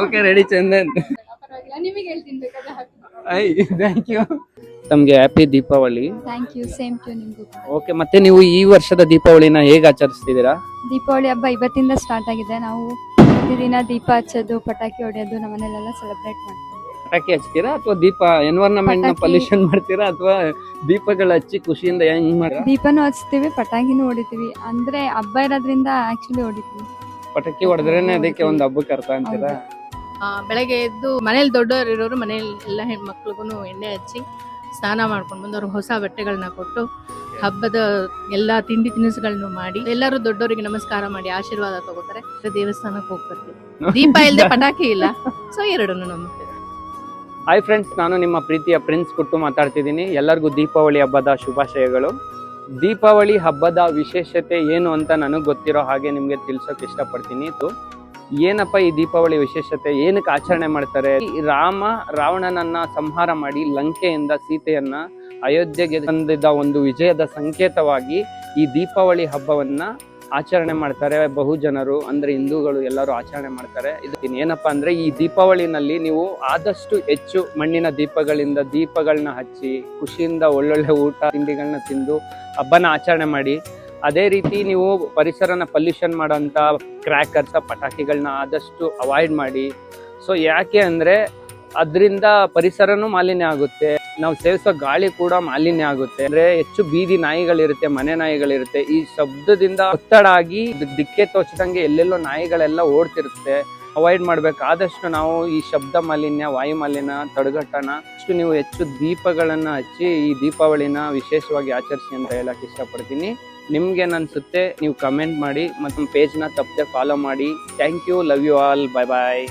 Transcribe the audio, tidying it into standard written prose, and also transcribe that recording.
Okay ready Chandan. ಪರವಾಗಿಲ್ಲ, ನಿಮಗೆ ಹೇಳ್ತೀನಿ ಬೇಕಾದ್ರೆ ಹಾಕಿ. I thank you. ತಮ್ಗೆ happy Deepavali. Thank you, same to ನಿಮಗೂ. ಓಕೆ, ಮತ್ತೆ ನೀವು ಈ ವರ್ಷದ ದೀಪಾವಳಿನ ಹೇಗೆ ಆಚರಿಸ್ತಿದ್ದೀರಾ? ದೀಪಾವಳಿ ಹಬ್ಬ ಇವತ್ತಿಂದ ಸ್ಟಾರ್ಟ್ ಆಗಿದೆ. ನಾವು ಪ್ರತಿದಿನ ದೀಪ ಹಚ್ಚೋದು, ಪಟಾಕಿ ಹೊಡೆಯೋದು, ನಮ್ಮ ಮನೇಲೆಲ್ಲ ಸೆಲೆಬ್ರೇಟ್ ಮಾಡ್ತೀವಿ. ಪಟಾಕಿ ಹಚ್ತೀರಾ ಅಥವಾ ದೀಪ ಎನ್ವೈರನ್ಮೆಂಟ್ ನ ಪೊಲ್ಯೂಷನ್ ಮಾಡ್ತೀರಾ ಅಥವಾ ದೀಪಗಳು ಹಚ್ಚಿ ಖುಷಿಯಿಂದ ಹೆಂಗ್ ಮಾಡ್ತೀರಾ? ದೀಪನೂ ಹಚ್ತೀವಿ, ಪಟಾಕಿನೂ ಹೊಡಿತೀವಿ. ಅಂದ್ರೆ ಹಬ್ಬ ಇರೋದ್ರಿಂದ ಆಕ್ಚುಲಿ ಹೊಡಿತೀವಿ. ಪಟಾಕಿ ಹೊಡೆದ್ರೇನೆ ಅದಕ್ಕೆ ಒಂದು ಹಬ್ಬಕ್ಕೆ ಅರ್ಥ ಅಂತೀರಾ? ಬೆಳಗ್ಗೆ ಎದ್ದು ಮನೇಲಿ ದೊಡ್ಡವರು ಇರೋರು ಮನೇಲಿ ಎಲ್ಲ ಹೆಣ್ಮಕ್ಳಿಗೂ ಎಣ್ಣೆ ಹಚ್ಚಿ ಸ್ನಾನ ಮಾಡ್ಕೊಂಡು ಬಂದು ಅವ್ರಿಗೆ ಹೊಸ ಬಟ್ಟೆಗಳನ್ನ ಕೊಟ್ಟು ಹಬ್ಬದ ಎಲ್ಲಾ ತಿಂಡಿ ತಿನಿಸುಗಳನ್ನು ಮಾಡಿ ಎಲ್ಲರೂ ದೊಡ್ಡವರಿಗೆ ನಮಸ್ಕಾರ ಮಾಡಿ ಆಶೀರ್ವಾದ ತಗೋತಾರೆ. ದೇವಸ್ಥಾನಕ್ಕೆ ಹೋಗಿ ಬರ್ತೀವಿ. ದೀಪ ಇಲ್ಲದೆ ಪಟಾಕಿ ಇಲ್ಲ, ಸೊ ಎರಡನ್ನು ನಂಬ್ತೀವಿ. ಹಾಯ್ ಫ್ರೆಂಡ್ಸ್, ನಾನು ನಿಮ್ಮ ಪ್ರೀತಿಯ ಪ್ರಿನ್ಸ್ ಕುಟ್ಟು ಮಾತಾಡ್ತಿದ್ದೀನಿ. ಎಲ್ಲರಿಗೂ ದೀಪಾವಳಿ ಹಬ್ಬದ ಶುಭಾಶಯಗಳು. ದೀಪಾವಳಿ ಹಬ್ಬದ ವಿಶೇಷತೆ ಏನು ಅಂತ ನನಗೆ ಗೊತ್ತಿರೋ ಹಾಗೆ ನಿಮಗೆ ತಿಳಿಸೋಕೆ ಇಷ್ಟಪಡ್ತೀನಿ. ಏನಪ್ಪ ಈ ದೀಪಾವಳಿ ವಿಶೇಷತೆ, ಏನಕ್ಕೆ ಆಚರಣೆ ಮಾಡ್ತಾರೆ? ರಾಮ ರಾವಣನನ್ನ ಸಂಹಾರ ಮಾಡಿ ಲಂಕೆಯಿಂದ ಸೀತೆಯನ್ನ ಅಯೋಧ್ಯೆಗೆ ತಂದಿದ್ದ ಒಂದು ವಿಜಯದ ಸಂಕೇತವಾಗಿ ಈ ದೀಪಾವಳಿ ಹಬ್ಬವನ್ನ ಆಚರಣೆ ಮಾಡ್ತಾರೆ. ಬಹು ಜನರು ಅಂದ್ರೆ ಹಿಂದೂಗಳು ಎಲ್ಲರೂ ಆಚರಣೆ ಮಾಡ್ತಾರೆ. ಇದು ಏನಪ್ಪಾ ಅಂದ್ರೆ, ಈ ದೀಪಾವಳಿನಲ್ಲಿ ನೀವು ಆದಷ್ಟು ಹೆಚ್ಚು ಮಣ್ಣಿನ ದೀಪಗಳನ್ನ ಹಚ್ಚಿ ಖುಷಿಯಿಂದ ಒಳ್ಳೊಳ್ಳೆ ಊಟ ತಿಂಡಿಗಳನ್ನ ತಿಂದು ಹಬ್ಬನ ಆಚರಣೆ ಮಾಡಿ. ಅದೇ ರೀತಿ ನೀವು ಪರಿಸರನ ಪೊಲ್ಯೂಷನ್ ಮಾಡೋಂಥ ಕ್ರ್ಯಾಕರ್ಸ್, ಪಟಾಕಿಗಳನ್ನ ಆದಷ್ಟು ಅವಾಯ್ಡ್ ಮಾಡಿ. ಸೊ ಯಾಕೆ ಅಂದ್ರೆ ಅದರಿಂದ ಪರಿಸರನೂ ಮಾಲಿನ್ಯ ಆಗುತ್ತೆ, ನಾವು ಸೇವಿಸೋ ಗಾಳಿ ಕೂಡ ಮಾಲಿನ್ಯ ಆಗುತ್ತೆ. ಅಂದ್ರೆ ಹೆಚ್ಚು ಬೀದಿ ನಾಯಿಗಳಿರುತ್ತೆ, ಮನೆ ನಾಯಿಗಳಿರುತ್ತೆ. ಈ ಶಬ್ದದಿಂದ ಒತ್ತಡ ಆಗಿ ದಿಕ್ಕೆ ತೋಚದಂಗೆ ಎಲ್ಲೆಲ್ಲೋ ನಾಯಿಗಳೆಲ್ಲ ಓಡ್ತಿರುತ್ತೆ. ಅವಾಯ್ಡ್ ಮಾಡ್ಬೇಕು. ಆದಷ್ಟು ನಾವು ಈ ಶಬ್ದ ಮಾಲಿನ್ಯ, ವಾಯು ಮಾಲಿನ್ಯ ತಡೆಗಟ್ಟೋಣ. ಅಷ್ಟು ನೀವು ಹೆಚ್ಚು ದೀಪಗಳನ್ನ ಹಚ್ಚಿ ಈ ದೀಪಾವಳಿನ ವಿಶೇಷವಾಗಿ ಆಚರಿಸಿ ಅಂತ ಹೇಳಕ್ ಇಷ್ಟಪಡ್ತೀನಿ. ನಿಮ್ಗೇನು ಅನ್ಸುತ್ತೆ ನೀವು ಕಮೆಂಟ್ ಮಾಡಿ, ಮತ್ತು ಪೇಜ್ನ ತಪ್ಪದೆ ಫಾಲೋ ಮಾಡಿ. Thank you, love you all, bye bye.